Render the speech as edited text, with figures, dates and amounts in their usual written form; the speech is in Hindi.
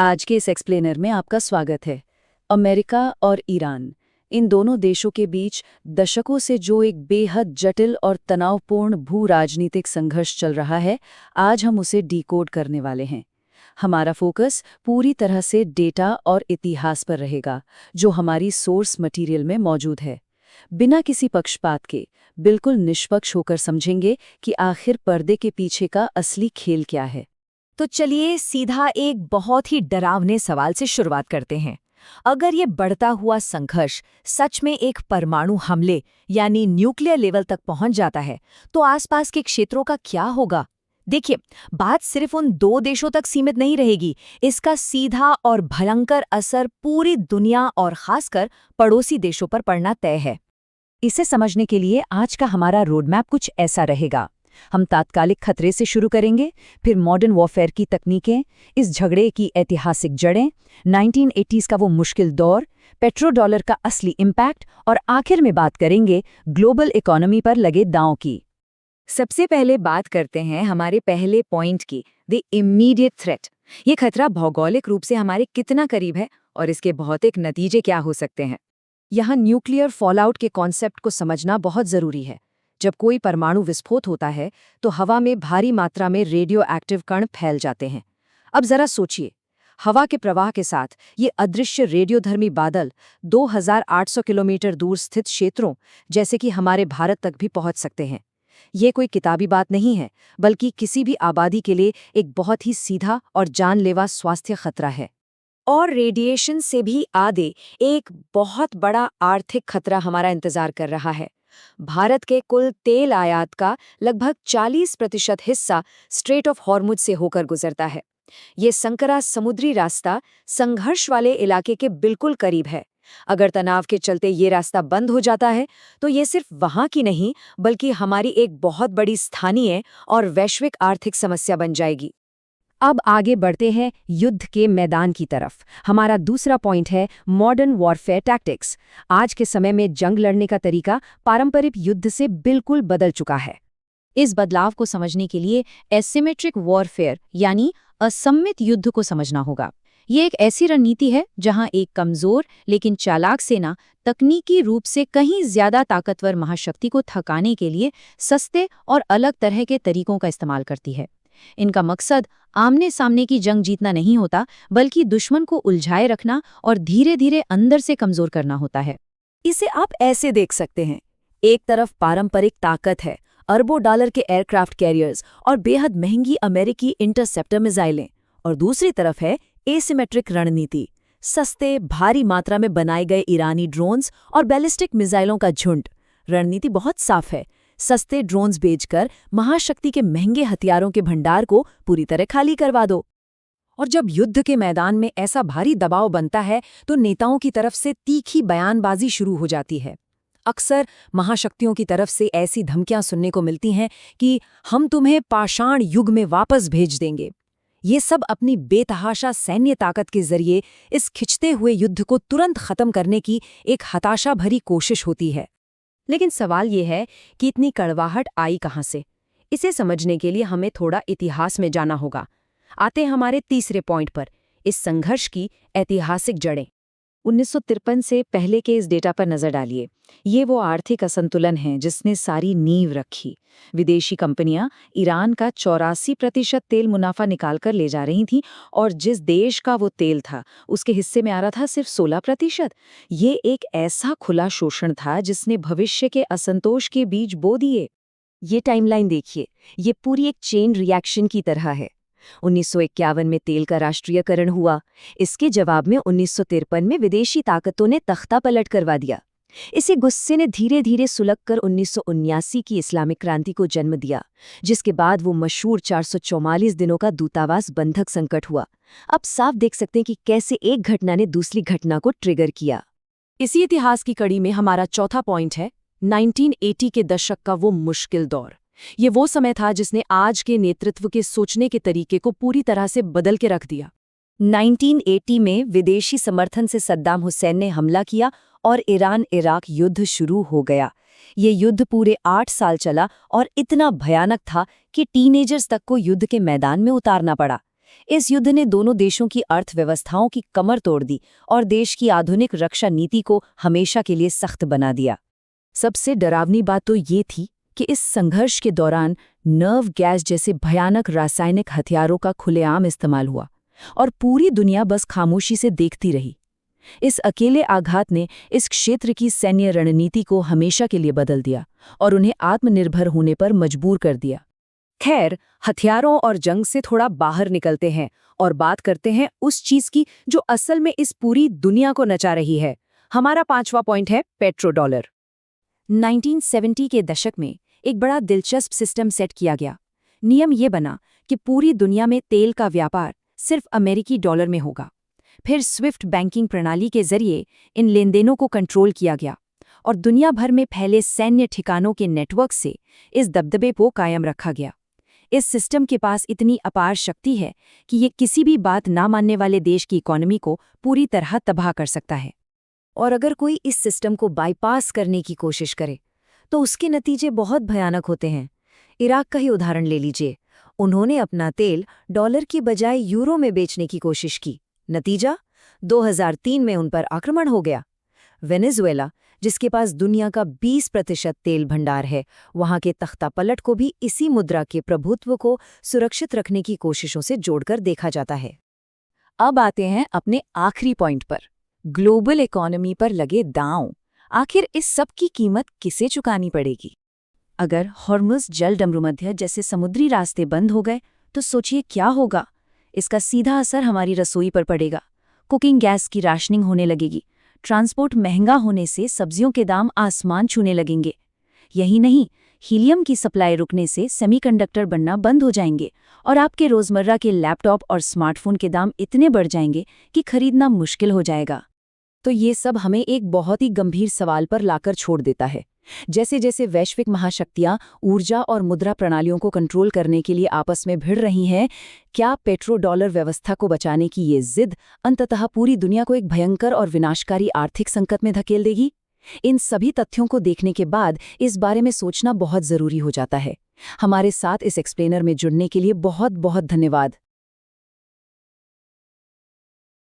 आज के इस एक्सप्लेनर में आपका स्वागत है। अमेरिका और ईरान, इन दोनों देशों के बीच दशकों से जो एक बेहद जटिल और तनावपूर्ण भू-राजनीतिक संघर्ष चल रहा है, आज हम उसे डिकोड करने वाले हैं। हमारा फोकस पूरी तरह से डेटा और इतिहास पर रहेगा, जो हमारी सोर्स मटेरियल में मौजूद है। बिना किसी पक्षपात के, बिल्कुल निष्पक्ष होकर समझेंगे कि आखिर पर्दे के पीछे का असली खेल क्या है। तो चलिए सीधा एक बहुत ही डरावने सवाल से शुरुआत करते हैं। अगर ये बढ़ता हुआ संघर्ष सच में एक परमाणु हमले यानी न्यूक्लियर लेवल तक पहुंच जाता है, तो आसपास के क्षेत्रों का क्या होगा? देखिए, बात सिर्फ उन दो देशों तक सीमित नहीं रहेगी। इसका सीधा और भयंकर असर पूरी दुनिया और खासकर पड़ोसी देशों पर पड़ना तय है। इसे समझने के लिए आज का हमारा रोडमैप कुछ ऐसा रहेगा। हम तात्कालिक खतरे से शुरू करेंगे, फिर मॉडर्न वॉरफेयर की तकनीकें, इस झगड़े की ऐतिहासिक जड़ें, 1980s का वो मुश्किल दौर, पेट्रो डॉलर का असली इम्पैक्ट और आखिर में बात करेंगे ग्लोबल इकोनॉमी पर लगे दांव की। सबसे पहले बात करते हैं हमारे पहले पॉइंट की, द इमीडिएट थ्रेट। ये खतरा भौगोलिक रूप से हमारे कितना करीब है और इसके भौतिक नतीजे क्या हो सकते हैं। यहाँ न्यूक्लियर फॉलआउट के कॉन्सेप्ट को समझना बहुत जरूरी है। जब कोई परमाणु विस्फोट होता है तो हवा में भारी मात्रा में रेडियो एक्टिव कण फैल जाते हैं। अब जरा सोचिए, हवा के प्रवाह के साथ ये अदृश्य रेडियोधर्मी बादल 2800 किलोमीटर दूर स्थित क्षेत्रों जैसे कि हमारे भारत तक भी पहुंच सकते हैं। ये कोई किताबी बात नहीं है, बल्कि किसी भी आबादी के लिए एक बहुत ही सीधा और जानलेवा स्वास्थ्य खतरा है। और रेडिएशन से भी आगे एक बहुत बड़ा आर्थिक खतरा हमारा इंतजार कर रहा है। भारत के कुल तेल आयात का लगभग 40% हिस्सा स्ट्रेट ऑफ हॉर्मुज से होकर गुजरता है। ये संकरा समुद्री रास्ता संघर्ष वाले इलाके के बिल्कुल करीब है। अगर तनाव के चलते ये रास्ता बंद हो जाता है, तो ये सिर्फ वहां की नहीं, बल्कि हमारी एक बहुत बड़ी स्थानीय और वैश्विक आर्थिक समस्या बन जाएगी। अब आगे बढ़ते हैं युद्ध के मैदान की तरफ। हमारा दूसरा पॉइंट है मॉडर्न वॉरफेयर टैक्टिक्स। आज के समय में जंग लड़ने का तरीका पारंपरिक युद्ध से बिल्कुल बदल चुका है। इस बदलाव को समझने के लिए एसिमेट्रिक वॉरफेयर यानी असममित युद्ध को समझना होगा। ये एक ऐसी रणनीति है जहां एक कमजोर लेकिन चालाक सेना तकनीकी रूप से कहीं ज्यादा ताकतवर महाशक्ति को थकाने के लिए सस्ते और अलग तरह के तरीकों का इस्तेमाल करती है। इनका मकसद आमने सामने की जंग जीतना नहीं होता, बल्कि दुश्मन को उलझाए रखना और धीरे धीरे अंदर से कमजोर करना होता है। इसे आप ऐसे देख सकते हैं, एक तरफ पारंपरिक ताकत है, अरबों डॉलर के एयरक्राफ्ट कैरियर्स और बेहद महंगी अमेरिकी इंटरसेप्टर मिसाइलें, और दूसरी तरफ है एसिमेट्रिक रणनीति, सस्ते भारी मात्रा में बनाए गए ईरानी ड्रोन्स और बैलिस्टिक मिसाइलों का झुंड। रणनीति बहुत साफ है, सस्ते ड्रोन्स बेचकर महाशक्ति के महंगे हथियारों के भंडार को पूरी तरह खाली करवा दो। और जब युद्ध के मैदान में ऐसा भारी दबाव बनता है, तो नेताओं की तरफ से तीखी बयानबाजी शुरू हो जाती है। अक्सर महाशक्तियों की तरफ से ऐसी धमकियां सुनने को मिलती हैं कि हम तुम्हें पाषाण युग में वापस भेज देंगे। ये सब अपनी बेतहाशा सैन्य ताकत के जरिए इस खिंचते हुए युद्ध को तुरंत खत्म करने की एक हताशा भरी कोशिश होती है। लेकिन सवाल ये है कि इतनी कड़वाहट आई कहाँ से? इसे समझने के लिए हमें थोड़ा इतिहास में जाना होगा। आते हैं हमारे तीसरे पॉइंट पर, इस संघर्ष की ऐतिहासिक जड़ें। 1953 से पहले के इस डेटा पर नजर डालिए। ये वो आर्थिक असंतुलन है जिसने सारी नींव रखी। विदेशी कंपनियां ईरान का 84% तेल मुनाफा निकाल कर ले जा रही थीं, और जिस देश का वो तेल था उसके हिस्से में आ रहा था सिर्फ 16%। ये एक ऐसा खुला शोषण था जिसने भविष्य के असंतोष के बीज बो दिए। ये टाइमलाइन देखिए, ये पूरी एक चेन रिएक्शन की तरह है। 1951 में तेल का राष्ट्रीयकरण हुआ। इसके जवाब में 1953 में विदेशी ताकतों ने तख्ता पलट करवा दिया। इसी गुस्से ने धीरे धीरे सुलगकर 1979 की इस्लामिक क्रांति को जन्म दिया, जिसके बाद वो मशहूर 444 दिनों का दूतावास बंधक संकट हुआ। अब साफ देख सकते हैं कि कैसे एक घटना ने दूसरी घटना को ट्रिगर किया। इसी इतिहास की कड़ी में हमारा चौथा पॉइंट है 1980 के दशक का वो मुश्किल दौर। ये वो समय था जिसने आज के नेतृत्व के सोचने के तरीके को पूरी तरह से बदल के रख दिया। 1980 में विदेशी समर्थन से सद्दाम हुसैन ने हमला किया और ईरान इराक युद्ध शुरू हो गया। ये युद्ध पूरे 8 साल चला और इतना भयानक था कि टीनेजर्स तक को युद्ध के मैदान में उतारना पड़ा। इस युद्ध ने दोनों देशों की अर्थव्यवस्थाओं की कमर तोड़ दी और देश की आधुनिक रक्षा नीति को हमेशा के लिए सख्त बना दिया। सबसे डरावनी बात तो ये थी कि इस संघर्ष के दौरान नर्व गैस जैसे भयानक रासायनिक हथियारों का खुलेआम इस्तेमाल हुआ और पूरी दुनिया बस खामोशी से देखती रही। इस अकेले आघात ने इस क्षेत्र की सैन्य रणनीति को हमेशा के लिए बदल दिया और उन्हें आत्मनिर्भर होने पर मजबूर कर दिया। खैर, हथियारों और जंग से थोड़ा बाहर निकलते हैं और बात करते हैं उस चीज की जो असल में इस पूरी दुनिया को नचा रही है। हमारा 5वां पॉइंट है पेट्रोडॉलर। 1970 के दशक में एक बड़ा दिलचस्प सिस्टम सेट किया गया। नियम ये बना कि पूरी दुनिया में तेल का व्यापार सिर्फ अमेरिकी डॉलर में होगा। फिर स्विफ्ट बैंकिंग प्रणाली के जरिए इन लेनदेनों को कंट्रोल किया गया और दुनिया भर में फैले सैन्य ठिकानों के नेटवर्क से इस दबदबे को कायम रखा गया। इस सिस्टम के पास इतनी अपार शक्ति है कि ये किसी भी बात ना मानने वाले देश की इकोनॉमी को पूरी तरह तबाह कर सकता है। और अगर कोई इस सिस्टम को बाईपास करने की कोशिश करे तो उसके नतीजे बहुत भयानक होते हैं। इराक का ही उदाहरण ले लीजिए। उन्होंने अपना तेल डॉलर की बजाय यूरो में बेचने की कोशिश की। नतीजा 2003 में उन पर आक्रमण हो गया। वेनेजुएला, जिसके पास दुनिया का 20% तेल भंडार है, वहां के तख्तापलट को भी इसी मुद्रा के प्रभुत्व को सुरक्षित रखने की कोशिशों से जोड़कर देखा जाता है। अब आते हैं अपने आखिरी पॉइंट पर, ग्लोबल इकोनॉमी पर लगे दांव। आखिर इस सब की कीमत किसे चुकानी पड़ेगी? अगर हॉर्मुज़ जल डमरूमध्य जैसे समुद्री रास्ते बंद हो गए तो सोचिए क्या होगा। इसका सीधा असर हमारी रसोई पर पड़ेगा। कुकिंग गैस की राशनिंग होने लगेगी। ट्रांसपोर्ट महंगा होने से सब्जियों के दाम आसमान छूने लगेंगे। यही नहीं, हीलियम की सप्लाई रुकने से सेमीकंडक्टर बनना बंद हो जाएंगे और आपके रोजमर्रा के लैपटॉप और स्मार्टफोन के दाम इतने बढ़ जाएंगे कि खरीदना मुश्किल हो जाएगा। तो ये सब हमें एक बहुत ही गंभीर सवाल पर लाकर छोड़ देता है। जैसे जैसे वैश्विक महाशक्तियां ऊर्जा और मुद्रा प्रणालियों को कंट्रोल करने के लिए आपस में भिड़ रही हैं, क्या पेट्रोडॉलर व्यवस्था को बचाने की ये जिद अंततः पूरी दुनिया को एक भयंकर और विनाशकारी आर्थिक संकट में धकेल देगी? इन सभी तथ्यों को देखने के बाद इस बारे में सोचना बहुत जरूरी हो जाता है। हमारे साथ इस एक्सप्लेनर में जुड़ने के लिए बहुत बहुत धन्यवाद।